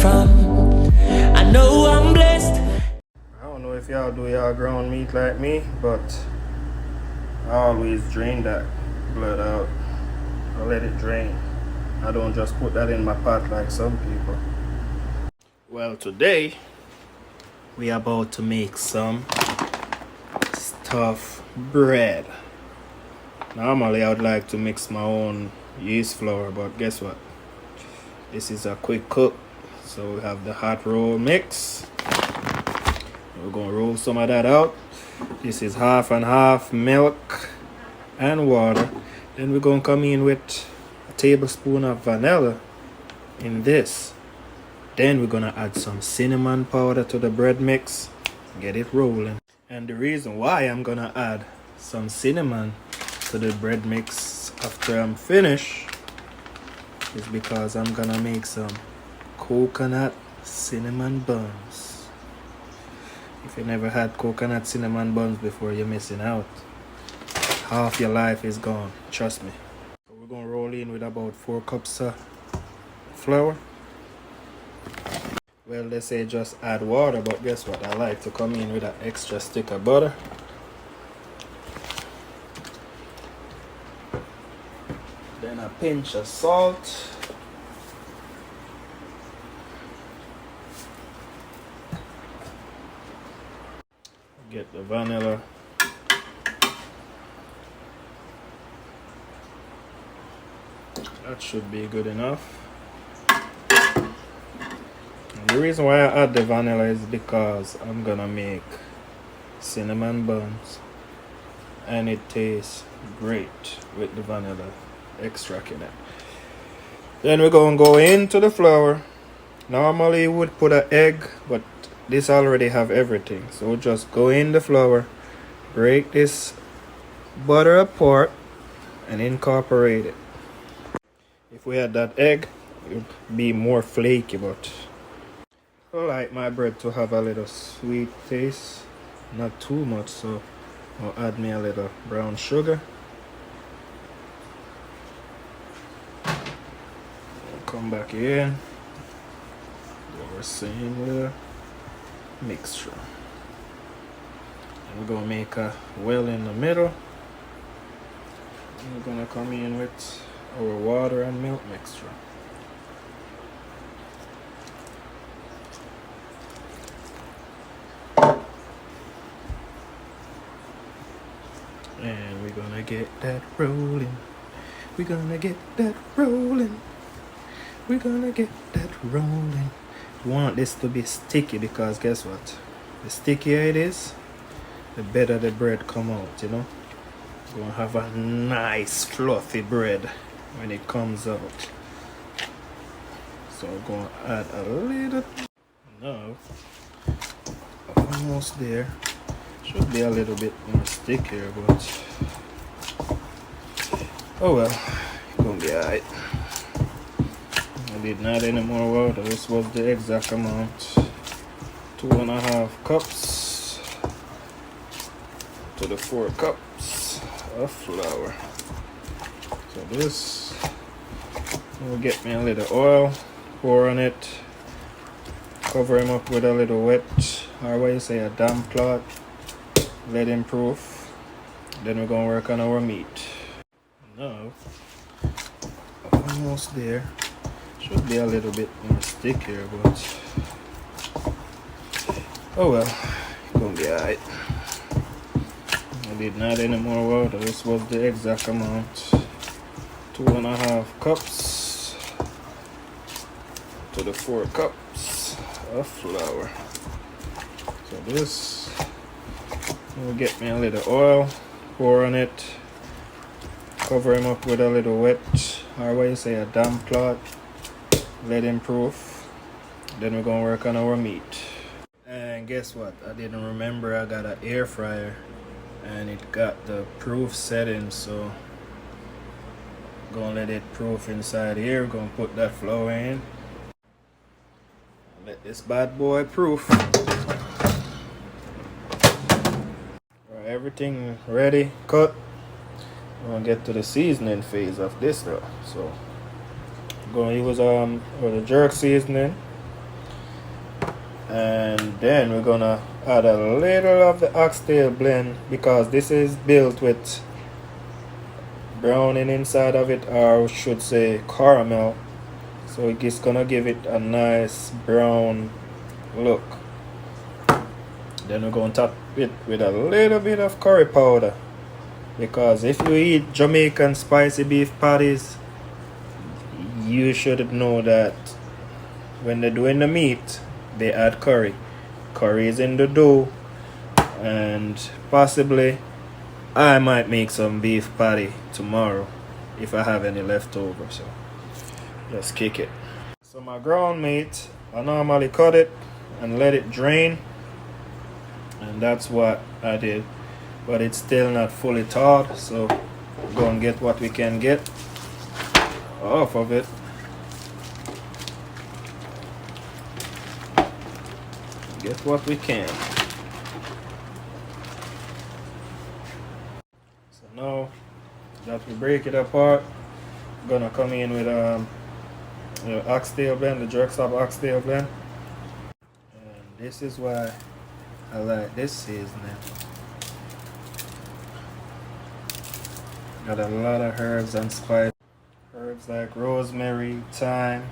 from. I know I'm blessed. I don't know if y'all do y'all ground meat like me, but I always drain that blood out. I let it drain. I don't just put that in my pot like some people. Well, today we are about to make some stuffed bread. Normally I would like to mix my own yeast flour, but guess what? This is a quick cook. So we have the hot roll mix. We're gonna roll some of that out. This is half and half milk and water. Then we're gonna come in with a tablespoon of vanilla in this. Then we're gonna add some cinnamon powder to the bread mix. Get it rolling. And the reason why I'm gonna add some cinnamon to the bread mix after I'm finished is because I'm gonna make some coconut cinnamon buns. If you never had coconut cinnamon buns before, you're missing out. Half your life is gone, trust me. So we're gonna roll in with about 4 cups of flour. Well, they say just add water, but guess what? I like to come in with an extra stick of butter. Then a pinch of salt. Get the vanilla. That should be good enough. And the reason why I add the vanilla is because I'm gonna make cinnamon buns and it tastes great with the vanilla extract in it. Then we're gonna go into the flour. Normally you would put an egg, but this already have everything. So we'll just go in the flour, break this butter apart and incorporate it. If we had that egg, it would be more flaky, but I like my bread to have a little sweet taste, not too much, so I'll add me a little brown sugar. Come back in, do our same little mixture. And we're gonna make a well in the middle. And we're gonna come in with our water and milk mixture. And we're gonna get that rolling. We're gonna get that rolling. We're gonna get that rolling. We want this to be sticky because guess what? The stickier it is, the better the bread come out, you know? We're gonna have a nice fluffy bread when it comes out. So we're gonna add a little. Now, almost there. Should be a little bit more stickier, but oh well, it's gonna be alright. I did not add any more water. This was the exact amount. 2.5 cups to the 4 cups of flour. So this will get me a little oil, pour on it, cover him up with a little wet, or what you say, a damp cloth, let him proof. Then we're gonna work on our meat. Now, almost there. Should be a little bit more stickier, but oh well, it's gonna be alright. I did not add any more water. This was the exact amount. 2.5 cups to the 4 cups of flour. So this will get me a little oil, pour on it, cover him up with a little wet, or what you say, a damp cloth, let him proof. Then we're gonna work on our meat. And guess what? I didn't remember I got an air fryer and it got the proof setting, so I'm gonna let it proof inside here. We're gonna put that flour in. Let this bad boy proof. Alright, everything ready, cut. We're gonna get to the seasoning phase of this though. So I'm gonna use the jerk seasoning. And then we're gonna add a little of the oxtail blend because this is built with browning inside of it, or I should say caramel. So it's gonna give it a nice brown look. Then we're going to top it with a little bit of curry powder, because if you eat Jamaican spicy beef patties, you should know that when they're doing the meat, they add curry. Curry is in the dough, and possibly I might make some beef patty tomorrow if I have any left over. So let's kick it. So my ground meat, I normally cut it and let it drain, and that's what I did. But it's still not fully thawed, so we're gonna get what we can get off of it. Get what we can. So now that we break it apart, I'm gonna come in with the oxtail blend, the jerk stop oxtail blend. And this is why I like this seasoning. Got a lot of herbs and spices. Herbs like rosemary, thyme.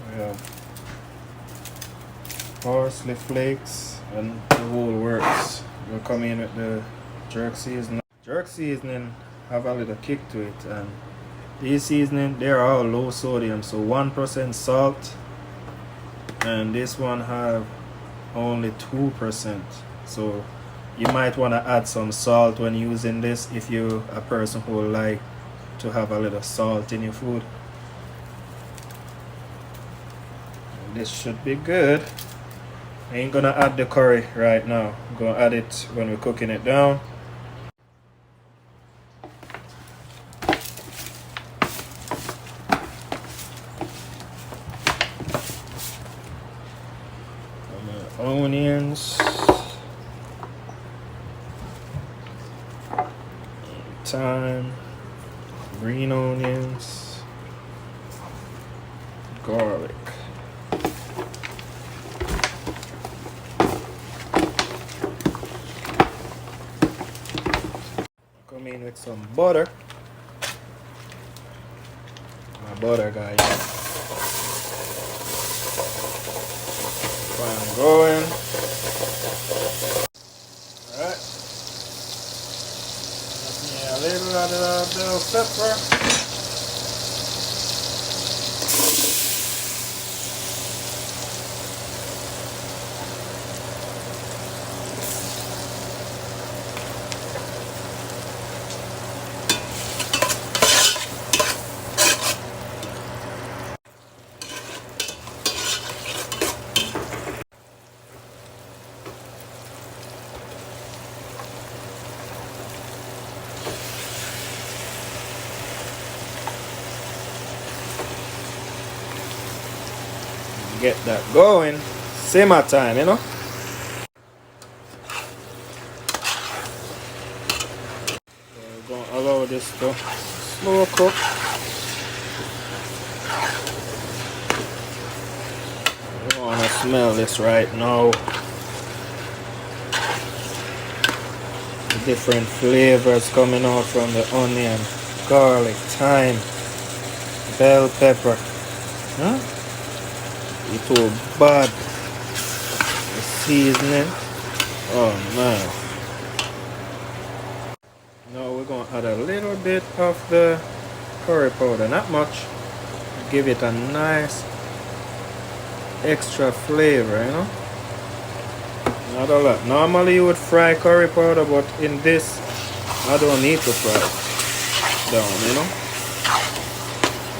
We have parsley flakes and the whole works. We'll come in with the jerk seasoning. Jerk seasoning have a little kick to it, and these seasoning, they are all low sodium, so 1% salt, and this one have only 2%. So you might want to add some salt when using this if you're a person who like to have a little salt in your food. And this should be good. I ain't gonna add the curry right now. I'm gonna add it when we're cooking it down. Onions, thyme, green onions, garlic. Come in with some butter. My butter, guys. I'm going. Alright. A little of the bell pepper. Get that going. Simmer time, you know. We're going to allow this to slow cook. I want to smell this right now. The different flavors coming out from the onion, garlic, thyme, bell pepper. Huh? It's all bad. The seasoning. Oh man. Now we're going to add a little bit of the curry powder, not much. Give it a nice extra flavor, you know. Not a lot. Normally you would fry curry powder, but in this I don't need to fry it down, you know.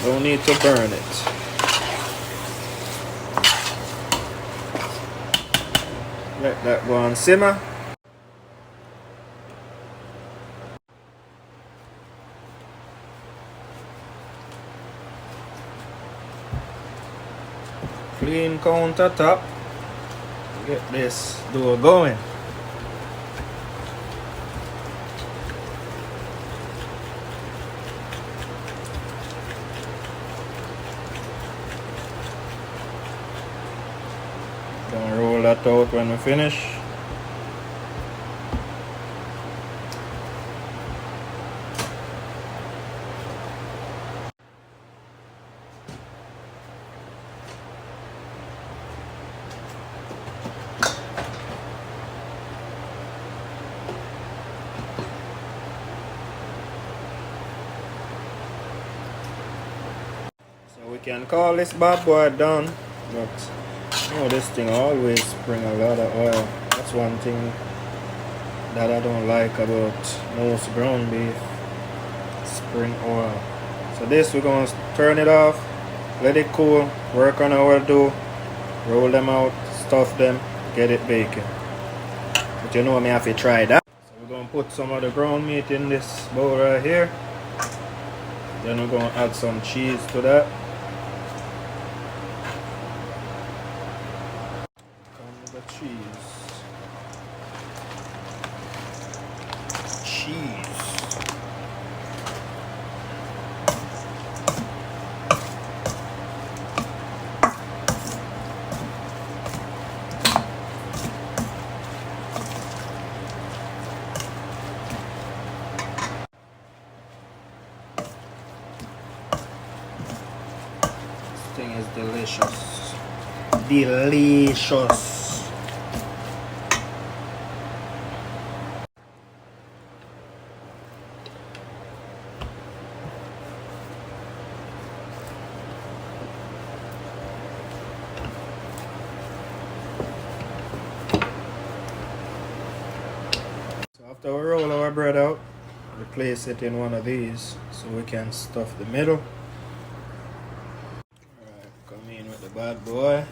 Don't need to burn it. Let that go on simmer. Clean countertop. Get this dough going. Gonna roll that out when we finish. So we can call this bad boy done, but you know this thing always bring a lot of oil. That's one thing that I don't like about most ground beef. Spring oil. So this we're gonna turn it off, let it cool, work on our dough, roll them out, stuff them, get it baking. But you know me have to try that. So we're gonna put some of the ground meat in this bowl right here. Then we're gonna add some cheese to that. Come with the cheese. Cheese. This thing is delicious. Delicious. So after we roll our bread out, we place it in one of these so we can stuff the middle. Alright, come in with the bad boy.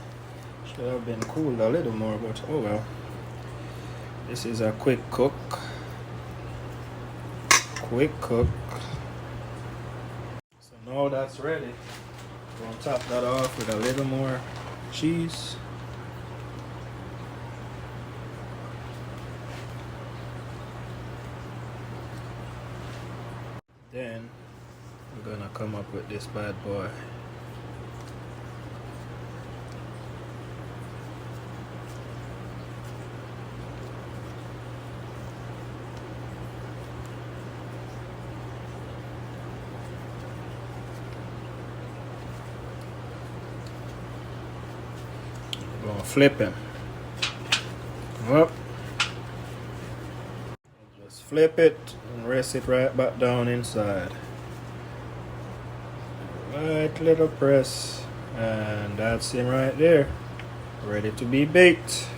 Should have been cooled a little more, but oh well. This is a quick cook. Quick cook. So now that's ready. We're gonna top that off with a little more cheese. Then we're gonna come up with this bad boy. We're gonna flip him. Up. Just flip it and rest it right back down inside. Right little press, and that's him right there, ready to be baked.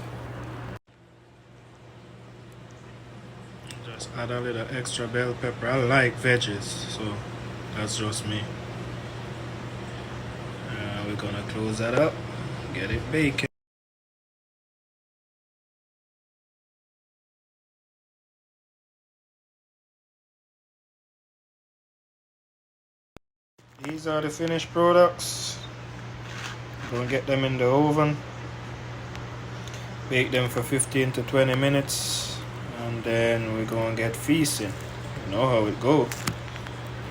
Just add a little extra bell pepper. I like veggies, so that's just me. We're gonna close that up, get it baking. These are the finished products. Gonna get them in the oven, bake them for 15 to 20 minutes, and then we're gonna get feasting. You know how it goes.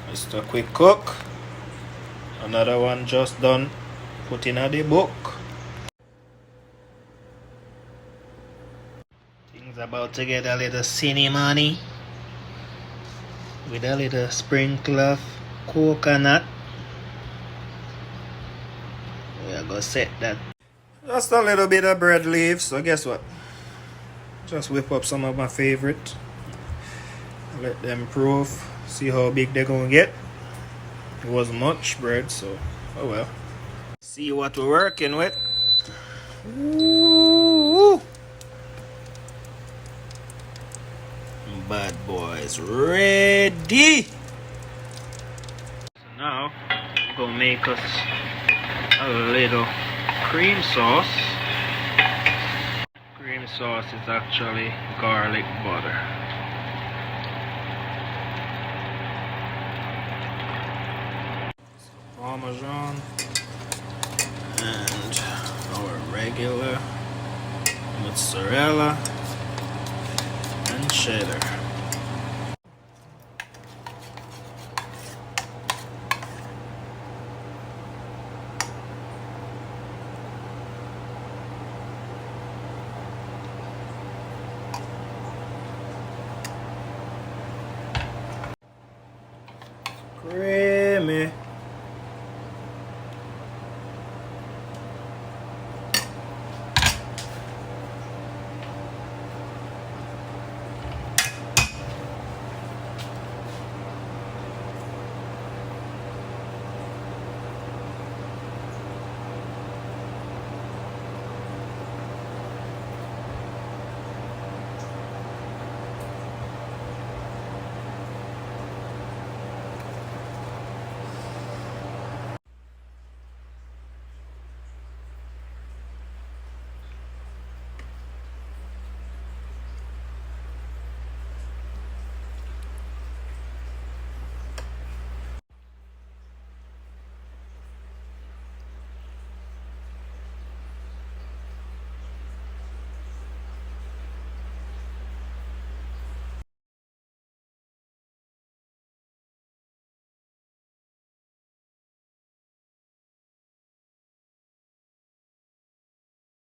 Just a quick cook. Another one just done. Put in the book. Things about to get a little cinnamony with a little sprinkle of coconut. We are gonna set that. Just a little bit of bread leaves. So guess what? Just whip up some of my favorite. Let them prove. See how big they're gonna get. It wasn't much bread, so oh well. See what we're working with. Ooh. Bad boys ready. So now we're gonna make us a little cream sauce. Cream sauce is actually garlic butter. Parmesan and our regular mozzarella and cheddar.